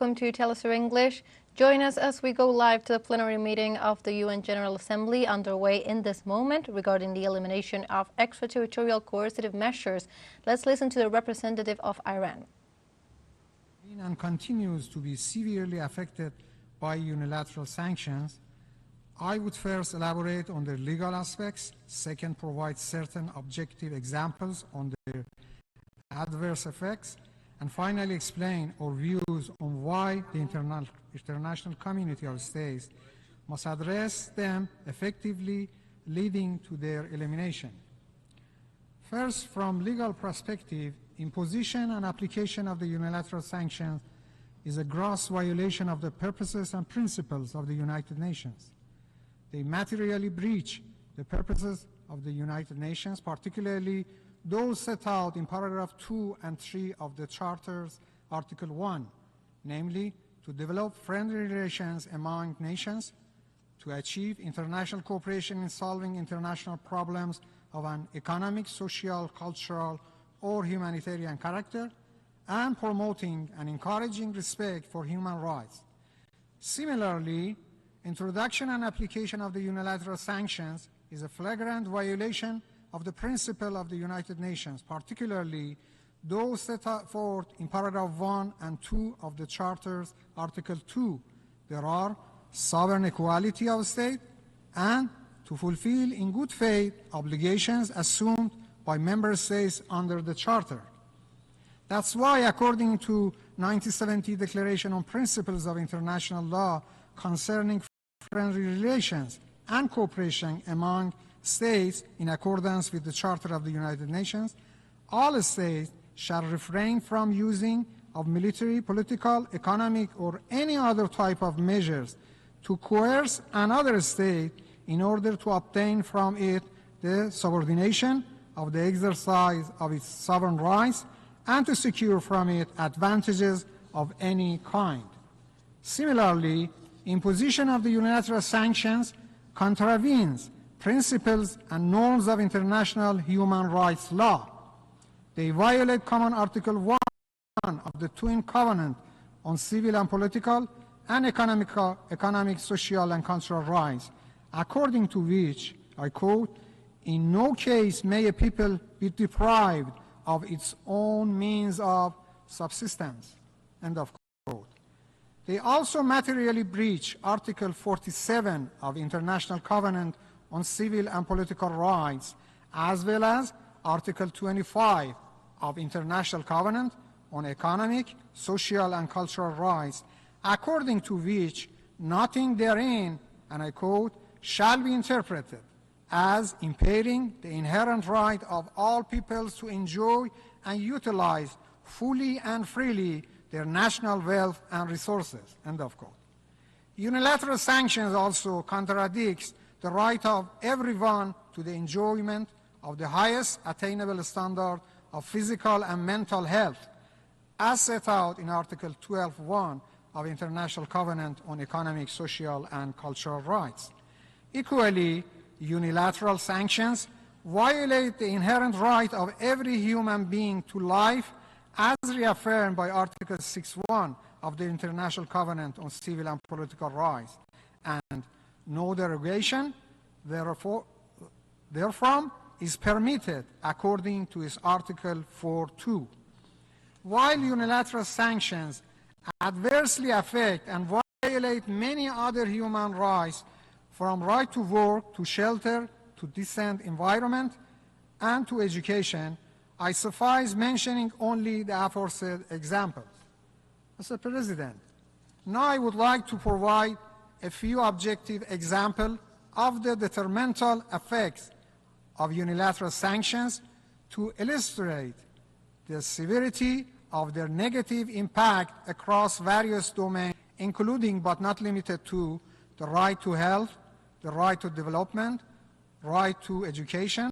Welcome to teleSUR English. Join us as we go live to the plenary meeting of the UN General Assembly underway in this moment regarding the elimination of extraterritorial coercive measures. Let's listen to the representative of Iran. And continues to be severely affected by unilateral sanctions. I would first elaborate on their legal aspects, second provide certain objective examples on their adverse effects, and finally explain our views on why the international community of states must address them effectively, leading to their elimination. First, from legal perspective, imposition and application of the unilateral sanctions is a gross violation of the purposes and principles of the United Nations. They materially breach the purposes of the United Nations, particularly those set out in paragraph 2 and 3 of the Charter's Article 1, namely to develop friendly relations among nations, to achieve international cooperation in solving international problems of an economic, social, cultural, or humanitarian character, and promoting and encouraging respect for human rights. Similarly, introduction and application of the unilateral sanctions is a flagrant violation of the principle of the United Nations, particularly those set forth in paragraph 1 and 2 of the Charter's Article 2. There are sovereign equality of state and to fulfill in good faith obligations assumed by member states under the Charter. That's why, according to 1970 Declaration on Principles of International Law concerning friendly relations and cooperation among states in accordance with the Charter of the United Nations, all states shall refrain from using of military, political, economic, or any other type of measures to coerce another state in order to obtain from it the subordination of the exercise of its sovereign rights and to secure from it advantages of any kind. Similarly, imposition of the unilateral sanctions contravenes principles and norms of international human rights law. They violate Common Article 1 of the Twin Covenant on civil and political and economic, social, and cultural rights, according to which, I quote, "In no case may a people be deprived of its own means of subsistence," end of quote. They also materially breach Article 47 of International Covenant on Civil and Political Rights, as well as Article 25 of International Covenant on Economic, Social, and Cultural Rights, according to which nothing therein, and I quote, "shall be interpreted as impairing the inherent right of all peoples to enjoy and utilize fully and freely their national wealth and resources," end of quote. Unilateral sanctions also contradicts the right of everyone to the enjoyment of the highest attainable standard of physical and mental health, as set out in Article 12.1 of International Covenant on Economic, Social, and Cultural Rights. Equally, unilateral sanctions violate the inherent right of every human being to life, as reaffirmed by Article 6.1 of the International Covenant on Civil and Political Rights, and no derogation therefrom is permitted according to its Article 4.2. While unilateral sanctions adversely affect and violate many other human rights, from right to work, to shelter, to decent environment, and to education, I suffice mentioning only the aforesaid examples. Mr. President, now I would like to provide a few objective examples of the detrimental effects of unilateral sanctions to illustrate the severity of their negative impact across various domains, including but not limited to the right to health, the right to development, right to education,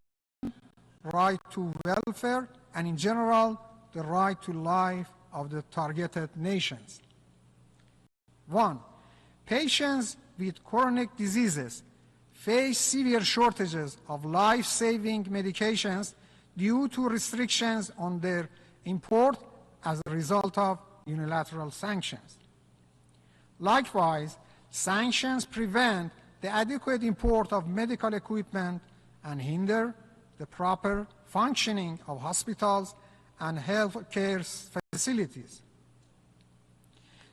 right to welfare, and in general, the right to life of the targeted nations. 1. Patients with chronic diseases face severe shortages of life-saving medications due to restrictions on their import as a result of unilateral sanctions. Likewise, sanctions prevent the adequate import of medical equipment and hinder the proper functioning of hospitals and health care facilities.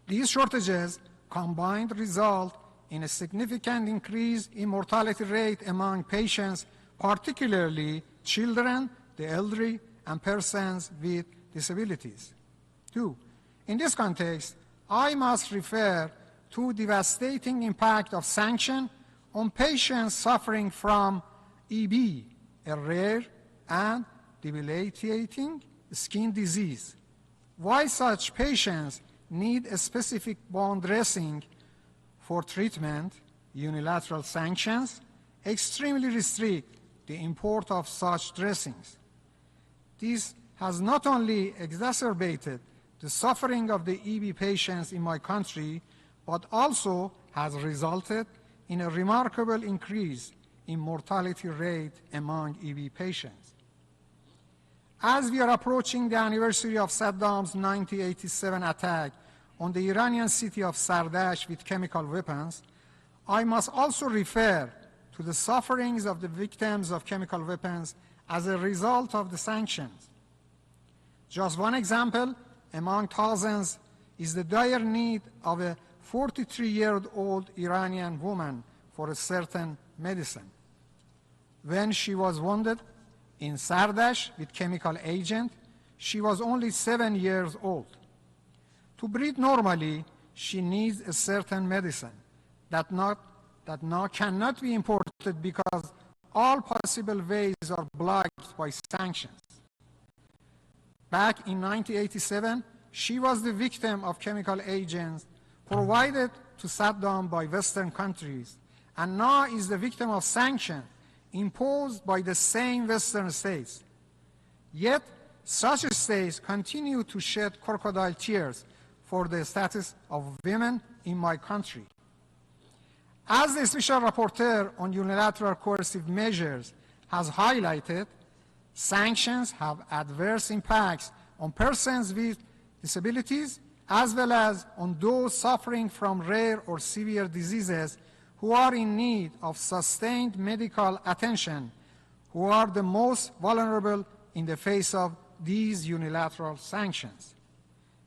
These shortages combined result in a significant increase in mortality rate among patients, particularly children, the elderly, and persons with disabilities. 2. In this context, I must refer to devastating impact of sanction on patients suffering from EB, a rare and debilitating skin disease. Why such patients need a specific bone dressing for treatment, unilateral sanctions extremely restrict the import of such dressings. This has not only exacerbated the suffering of the EB patients in my country, but also has resulted in a remarkable increase in mortality rate among EB patients. As we are approaching the anniversary of Saddam's 1987 attack on the Iranian city of Sardash with chemical weapons, I must also refer to the sufferings of the victims of chemical weapons as a result of the sanctions. Just one example among thousands is the dire need of a 43-year-old Iranian woman for a certain medicine. When she was wounded in Sardash with chemical agent, she was only 7 years old. To breathe normally, she needs a certain medicine that now cannot be imported because all possible ways are blocked by sanctions. Back in 1987, she was the victim of chemical agents provided to Saddam by Western countries, and now is the victim of sanctions imposed by the same Western states. Yet, such states continue to shed crocodile tears for the status of women in my country. As the Special Rapporteur on Unilateral Coercive Measures has highlighted, sanctions have adverse impacts on persons with disabilities as well as on those suffering from rare or severe diseases who are in need of sustained medical attention, who are the most vulnerable in the face of these unilateral sanctions.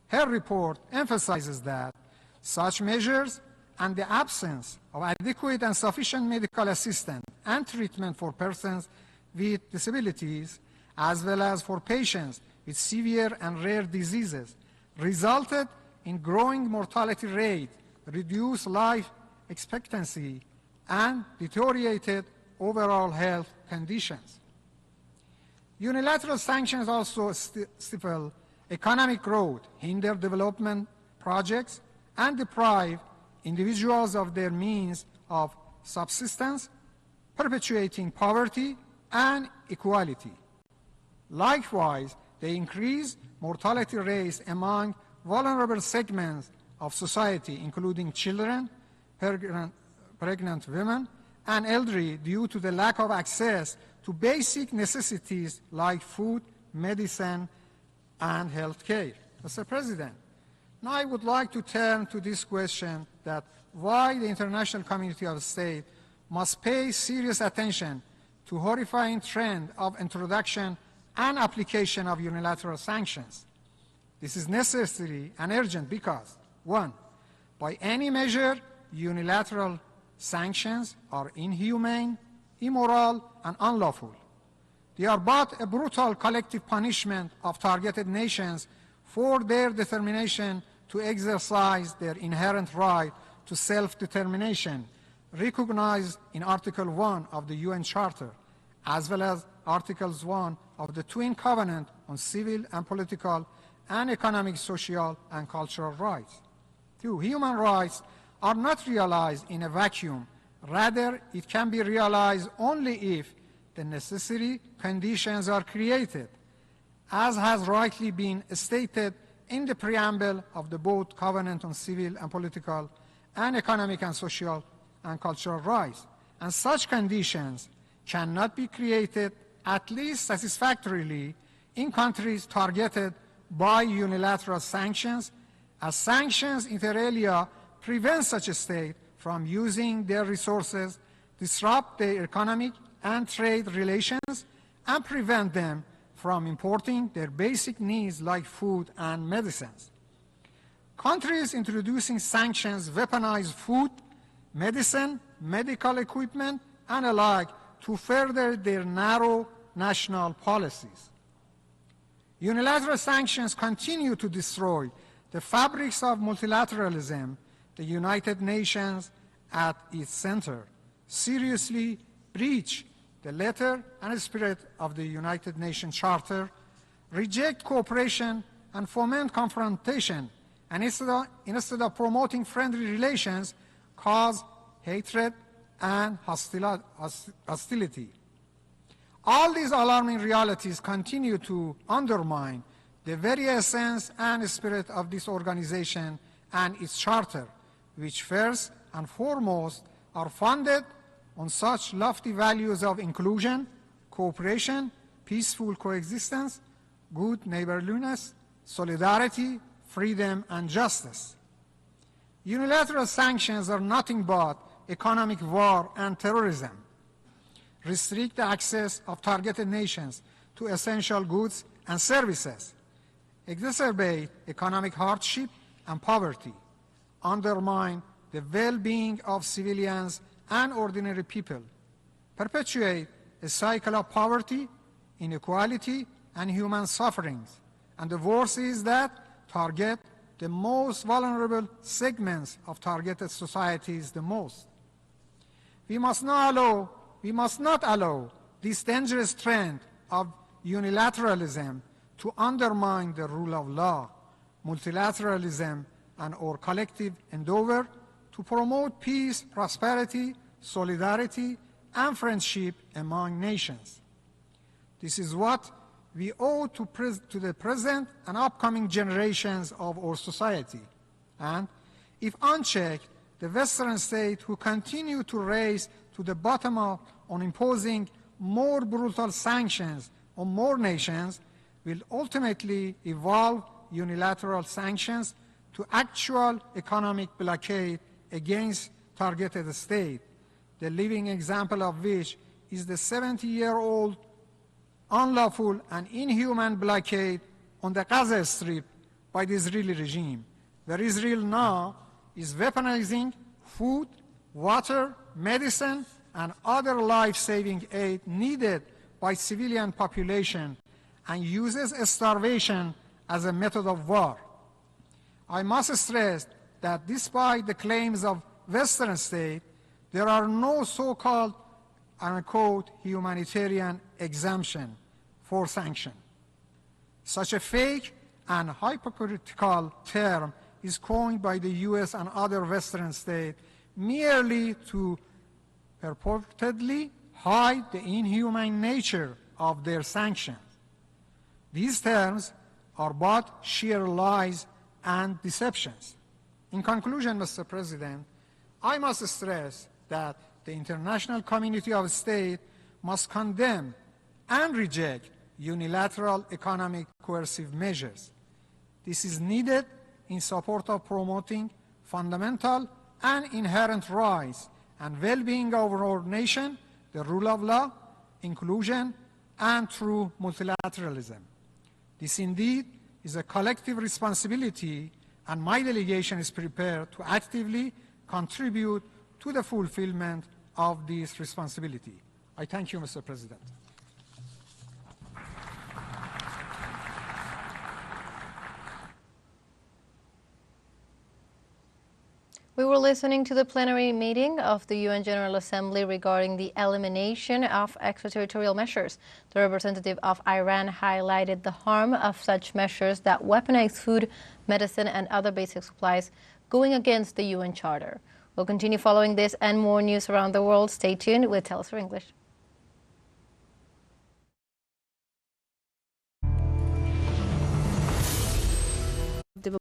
Her report emphasizes that such measures and the absence of adequate and sufficient medical assistance and treatment for persons with disabilities, as well as for patients with severe and rare diseases, resulted in growing mortality rate, reduced life expectancy, and deteriorated overall health conditions. Unilateral sanctions also stifle economic growth, hinder development projects, and deprive individuals of their means of subsistence, perpetuating poverty and inequality. Likewise, they increase mortality rates among vulnerable segments of society, including children, pregnant women, and elderly, due to the lack of access to basic necessities like food, medicine, and health care. Mr. President, now I would like to turn to this question that why the international community of states must pay serious attention to horrifying trend of introduction and application of unilateral sanctions. This is necessary and urgent because, 1, by any measure, unilateral sanctions are inhumane, immoral, and unlawful. They are but a brutal collective punishment of targeted nations for their determination to exercise their inherent right to self-determination, recognized in Article 1 of the UN Charter, as well as Articles 1 of the Twin Covenant on Civil and Political and Economic, Social, and Cultural Rights. 2, human rights are not realized in a vacuum. Rather, it can be realized only if the necessary conditions are created, as has rightly been stated in the preamble of the both Covenant on Civil and Political and Economic and Social and Cultural Rights. And such conditions cannot be created, at least satisfactorily, in countries targeted by unilateral sanctions, as sanctions inter alia prevent such a state from using their resources, disrupt their economic and trade relations, and prevent them from importing their basic needs like food and medicines. Countries introducing sanctions weaponize food, medicine, medical equipment, and alike to further their narrow national policies. Unilateral sanctions continue to destroy the fabrics of multilateralism, the United Nations at its center, seriously breach the letter and spirit of the United Nations Charter, reject cooperation, and foment confrontation, and instead of promoting friendly relations, cause hatred and hostility. All these alarming realities continue to undermine the very essence and spirit of this organization and its charter, which first and foremost are founded on such lofty values of inclusion, cooperation, peaceful coexistence, good neighborliness, solidarity, freedom, and justice. Unilateral sanctions are nothing but economic war and terrorism, restrict the access of targeted nations to essential goods and services, exacerbate economic hardship and poverty, undermine the well-being of civilians and ordinary people, perpetuate a cycle of poverty, inequality, and human sufferings. And the worst is that target the most vulnerable segments of targeted societies the most. We must not allow this dangerous trend of unilateralism to undermine the rule of law, multilateralism, and our collective endeavor to promote peace, prosperity, solidarity, and friendship among nations. This is what we owe to the present and upcoming generations of our society. And if unchecked, the Western states who continue to race to the bottom on imposing more brutal sanctions on more nations will ultimately evolve unilateral sanctions to actual economic blockade against targeted state, the living example of which is the 70-year-old unlawful and inhuman blockade on the Gaza Strip by the Israeli regime, where Israel now is weaponizing food, water, medicine, and other life-saving aid needed by civilian population and uses starvation as a method of war. I must stress that despite the claims of Western states, there are no so-called, unquote, humanitarian exemption for sanction. Such a fake and hypocritical term is coined by the US and other Western states merely to purportedly hide the inhumane nature of their sanctions. These terms are but sheer lies and deceptions. In conclusion, Mr. President, I must stress that the international community of states must condemn and reject unilateral economic coercive measures. This is needed in support of promoting fundamental and inherent rights and well-being of our nation, the rule of law, inclusion, and true multilateralism. This indeed is a collective responsibility, and my delegation is prepared to actively contribute to the fulfillment of this responsibility. I thank you, Mr. President. We were listening to the plenary meeting of the UN General Assembly regarding the elimination of extraterritorial measures. The representative of Iran highlighted the harm of such measures that weaponize food, medicine, and other basic supplies, going against the UN Charter. We'll continue following this and more news around the world. Stay tuned with teleSUR English.